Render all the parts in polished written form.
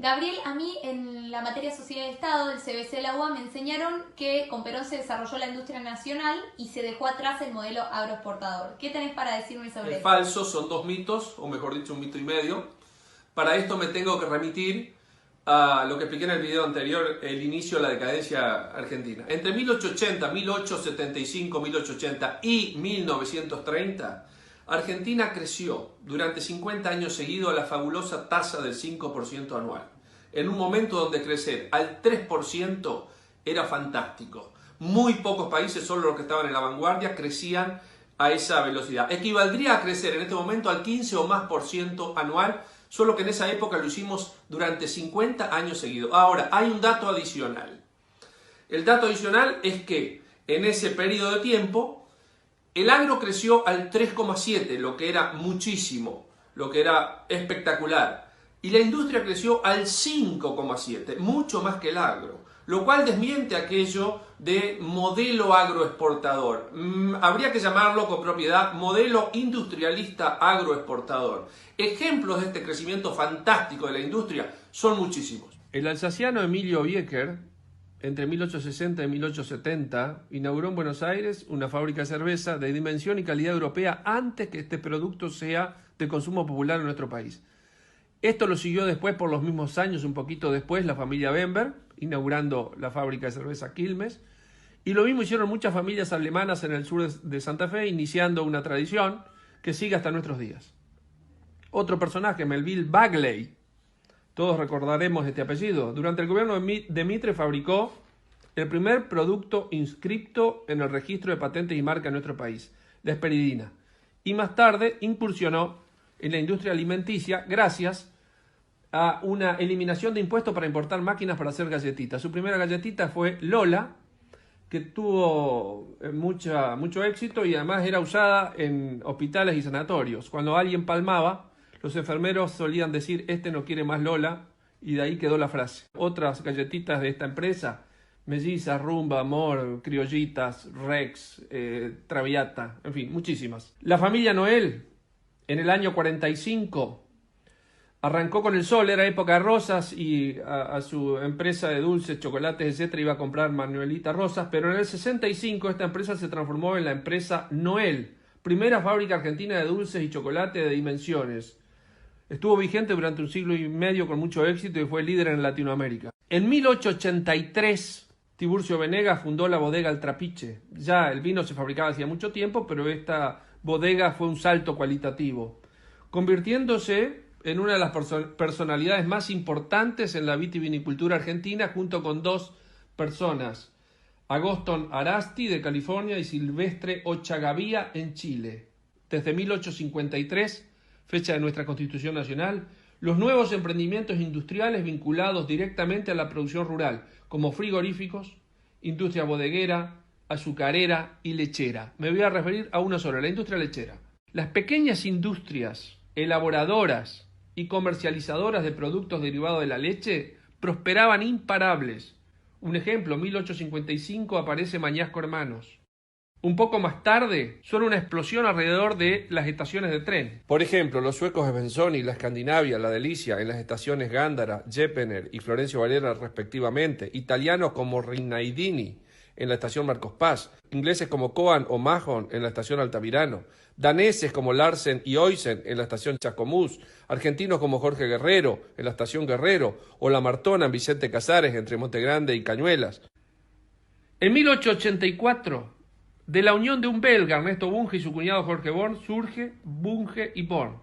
Gabriel, a mí en la materia Sociedad de Estado del CBC de la UBA me enseñaron que con Perón se desarrolló la industria nacional y se dejó atrás el modelo agroexportador. ¿Qué tenés para decirme sobre eso? Falso, son dos mitos, o mejor dicho, un mito y medio. Para esto me tengo que remitir a lo que expliqué en el video anterior, el inicio de la decadencia argentina. Entre 1880, 1875, 1880 y 1930, Argentina creció durante 50 años seguidos a la fabulosa tasa del 5% anual. En un momento donde crecer al 3% era fantástico. Muy pocos países, solo los que estaban en la vanguardia, crecían a esa velocidad. Equivaldría a crecer en este momento al 15 o más por ciento anual, solo que en esa época lo hicimos durante 50 años seguidos. Ahora, hay un dato adicional. El dato adicional es que en ese periodo de tiempo el agro creció al 3,7, lo que era muchísimo, lo que era espectacular. Y la industria creció al 5,7, mucho más que el agro, lo cual desmiente aquello de modelo agroexportador. Habría que llamarlo con propiedad modelo industrialista agroexportador. Ejemplos de este crecimiento fantástico de la industria son muchísimos. El alsaciano Emilio Biecker, entre 1860 y 1870, inauguró en Buenos Aires una fábrica de cerveza de dimensión y calidad europea antes que este producto sea de consumo popular en nuestro país. Esto lo siguió después, por los mismos años, un poquito después, la familia Bember, inaugurando la fábrica de cerveza Quilmes. Y lo mismo hicieron muchas familias alemanas en el sur de Santa Fe, iniciando una tradición que sigue hasta nuestros días. Otro personaje, Melville Bagley, todos recordaremos este apellido. Durante el gobierno de Mitre fabricó el primer producto inscripto en el registro de patentes y marcas en nuestro país, la esperidina. Y más tarde incursionó en la industria alimenticia gracias a una eliminación de impuestos para importar máquinas para hacer galletitas. Su primera galletita fue Lola, que tuvo mucho éxito y además era usada en hospitales y sanatorios. Cuando alguien palmaba, los enfermeros solían decir, este no quiere más Lola, y de ahí quedó la frase. Otras galletitas de esta empresa, Melliza, Rumba, Amor, Criollitas, Rex, Traviata, en fin, muchísimas. La familia Noel, en el año 45, arrancó con el sol, era época de rosas, y a su empresa de dulces, chocolates, etcétera, iba a comprar Manuelita Rosas, pero en el 65 esta empresa se transformó en la empresa Noel, primera fábrica argentina de dulces y chocolate de dimensiones. Estuvo vigente durante un siglo y medio con mucho éxito y fue líder en Latinoamérica. En 1883, Tiburcio Venegas fundó la bodega El Trapiche. Ya el vino se fabricaba hacía mucho tiempo, pero esta bodega fue un salto cualitativo, convirtiéndose en una de las personalidades más importantes en la vitivinicultura argentina, junto con dos personas, Agoston Arasti de California y Silvestre Ochagavía en Chile. Desde 1853, fecha de nuestra Constitución Nacional, los nuevos emprendimientos industriales vinculados directamente a la producción rural, como frigoríficos, industria bodeguera, azucarera y lechera. Me voy a referir a una sola, la industria lechera. Las pequeñas industrias elaboradoras y comercializadoras de productos derivados de la leche prosperaban imparables. Un ejemplo, 1855 aparece Mañasco Hermanos. Un poco más tarde, suena una explosión alrededor de las estaciones de tren. Por ejemplo, los suecos de Benzoni, la Escandinavia, la Delicia, en las estaciones Gándara, Jepener y Florencio Varela respectivamente. Italianos como Rinaldini en la estación Marcos Paz. Ingleses como Coan o Mahon en la estación Altamirano. Daneses como Larsen y Oysen en la estación Chascomús. Argentinos como Jorge Guerrero en la estación Guerrero. O La Martona en Vicente Casares entre Montegrande y Cañuelas. En 1884... de la unión de un belga, Ernesto Bunge, y su cuñado Jorge Born, surge Bunge y Born,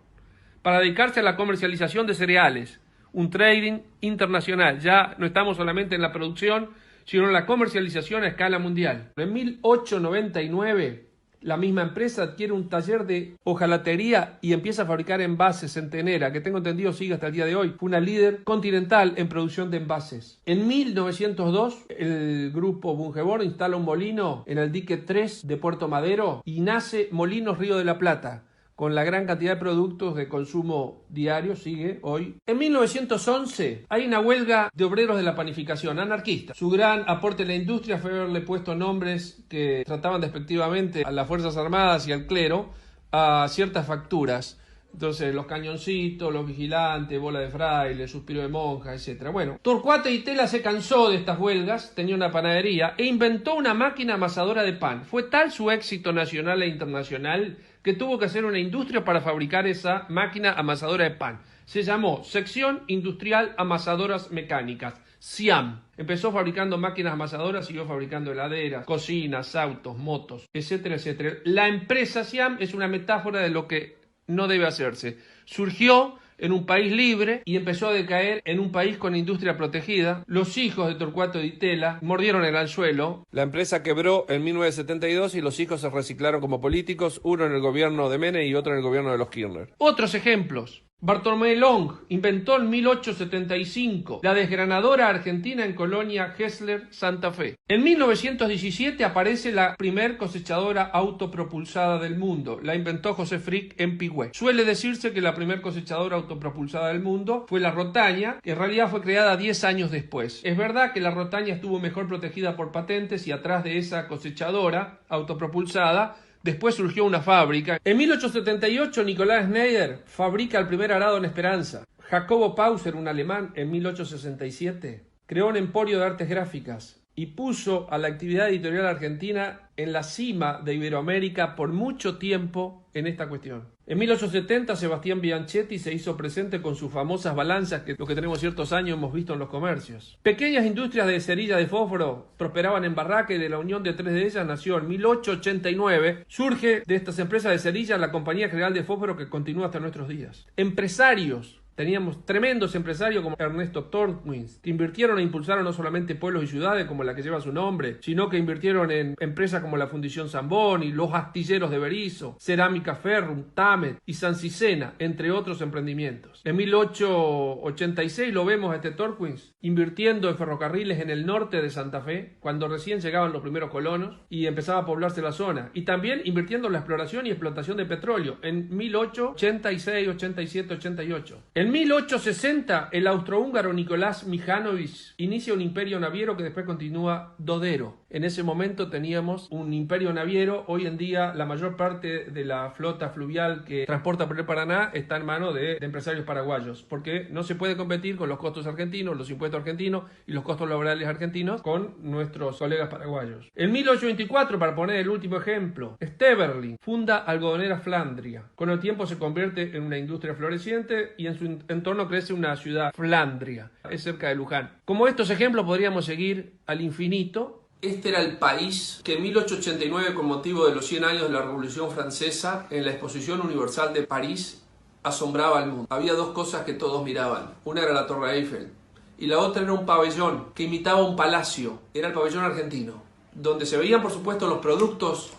para dedicarse a la comercialización de cereales, un trading internacional. Ya no estamos solamente en la producción, sino en la comercialización a escala mundial. En 1899, la misma empresa adquiere un taller de hojalatería y empieza a fabricar envases Centenera, que tengo entendido sigue hasta el día de hoy. Fue una líder continental en producción de envases. En 1902, el grupo Bungeborn instala un molino en el dique 3 de Puerto Madero y nace Molinos Río de la Plata, con la gran cantidad de productos de consumo diario, sigue hoy. En 1911 hay una huelga de obreros de la panificación, anarquista. Su gran aporte en la industria fue haberle puesto nombres que trataban despectivamente a las Fuerzas Armadas y al clero a ciertas facturas. Entonces, los cañoncitos, los vigilantes, bola de fraile, suspiro de monja, etc. Bueno, Torcuato Di Tella se cansó de estas huelgas, tenía una panadería e inventó una máquina amasadora de pan. Fue tal su éxito nacional e internacional que tuvo que hacer una industria para fabricar esa máquina amasadora de pan. Se llamó Sección Industrial Amasadoras Mecánicas, SIAM. Empezó fabricando máquinas amasadoras, siguió fabricando heladeras, cocinas, autos, motos, etcétera, etcétera. La empresa SIAM es una metáfora de lo que no debe hacerse. Surgió en un país libre y empezó a decaer en un país con industria protegida. Los hijos de Torcuato Di Tella mordieron el anzuelo. La empresa quebró en 1972 y los hijos se reciclaron como políticos, uno en el gobierno de Menem y otro en el gobierno de los Kirchner. Otros ejemplos. Bartolomé Long inventó en 1875 la desgranadora argentina en Colonia Hessler, Santa Fe. En 1917 aparece la primer cosechadora autopropulsada del mundo. La inventó José Frick en Pigüé. Suele decirse que la primer cosechadora autopropulsada del mundo fue la Rotaña, que en realidad fue creada 10 años después. Es verdad que la Rotaña estuvo mejor protegida por patentes y atrás de esa cosechadora autopropulsada después surgió una fábrica. En 1878 Nicolás Schneider fabrica el primer arado en Esperanza. Jacobo Pauser, un alemán, en 1867 creó un emporio de artes gráficas y puso a la actividad editorial argentina en la cima de Iberoamérica por mucho tiempo en esta cuestión. En 1870 Sebastián Bianchetti se hizo presente con sus famosas balanzas que lo que tenemos ciertos años hemos visto en los comercios. Pequeñas industrias de cerilla de fósforo prosperaban en Barraca y de la unión de 3 de ellas nació en 1889. Surge de estas empresas de cerilla la Compañía General de Fósforo que continúa hasta nuestros días. Empresarios. Teníamos tremendos empresarios como Ernesto Torquins, que invirtieron e impulsaron no solamente pueblos y ciudades como la que lleva su nombre, sino que invirtieron en empresas como la Fundición Zamboni, los astilleros de Berisso, Cerámica Ferrum, Tamet y San Cicena, entre otros emprendimientos. En 1886 lo vemos a este Torquins invirtiendo en ferrocarriles en el norte de Santa Fe, cuando recién llegaban los primeros colonos y empezaba a poblarse la zona. Y también invirtiendo en la exploración y explotación de petróleo en 1886, 87, 88. En 1860, el austrohúngaro Nicolás Mijánovich inicia un imperio naviero que después continúa Dodero. En ese momento teníamos un imperio naviero. Hoy en día la mayor parte de la flota fluvial que transporta por el Paraná está en manos de empresarios paraguayos, porque no se puede competir con los costos argentinos, los impuestos argentinos y los costos laborales argentinos con nuestros colegas paraguayos. En 1824, para poner el último ejemplo, Steverling funda Algodonera Flandria. Con el tiempo se convierte en una industria floreciente y en su entorno crece una ciudad, Flandria, es cerca de Luján. Como estos ejemplos podríamos seguir al infinito. Este era el país que en 1889, con motivo de los 100 años de la Revolución Francesa, en la Exposición Universal de París, asombraba al mundo. Había dos cosas que todos miraban. Una era la Torre Eiffel y la otra era un pabellón que imitaba un palacio. Era el pabellón argentino, donde se veían, por supuesto, los productos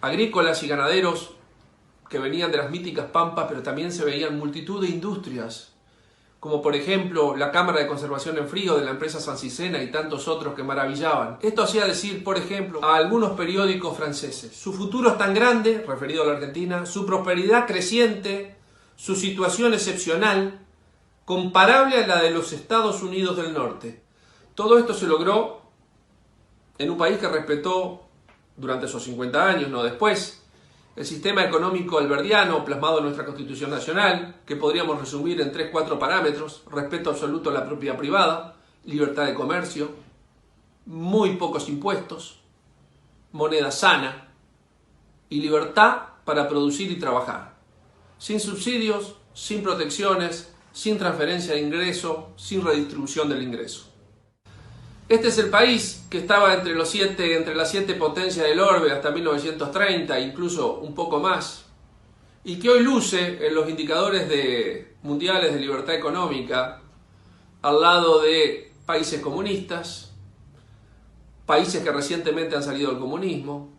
agrícolas y ganaderos que venían de las míticas pampas, pero también se veían multitud de industrias, como por ejemplo la Cámara de Conservación en Frío de la empresa San Cicena y tantos otros que maravillaban. Esto hacía decir, por ejemplo, a algunos periódicos franceses: su futuro es tan grande, referido a la Argentina, su prosperidad creciente, su situación excepcional, comparable a la de los Estados Unidos del Norte. Todo esto se logró en un país que respetó durante esos 50 años, no después, el sistema económico alberdiano plasmado en nuestra Constitución Nacional, que podríamos resumir en 3-4 parámetros: respeto absoluto a la propiedad privada, libertad de comercio, muy pocos impuestos, moneda sana y libertad para producir y trabajar, sin subsidios, sin protecciones, sin transferencia de ingreso, sin redistribución del ingreso. Este es el país que estaba entre las 7 potencias del orbe hasta 1930, incluso un poco más, y que hoy luce en los indicadores mundiales de libertad económica al lado de países comunistas, países que recientemente han salido del comunismo,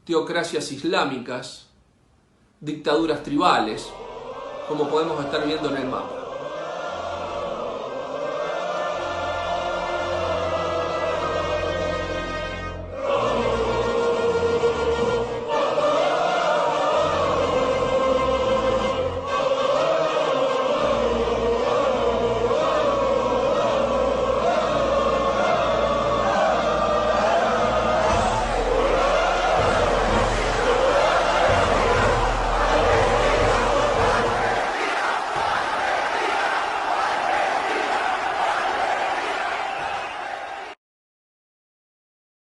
teocracias islámicas, dictaduras tribales, como podemos estar viendo en el mapa.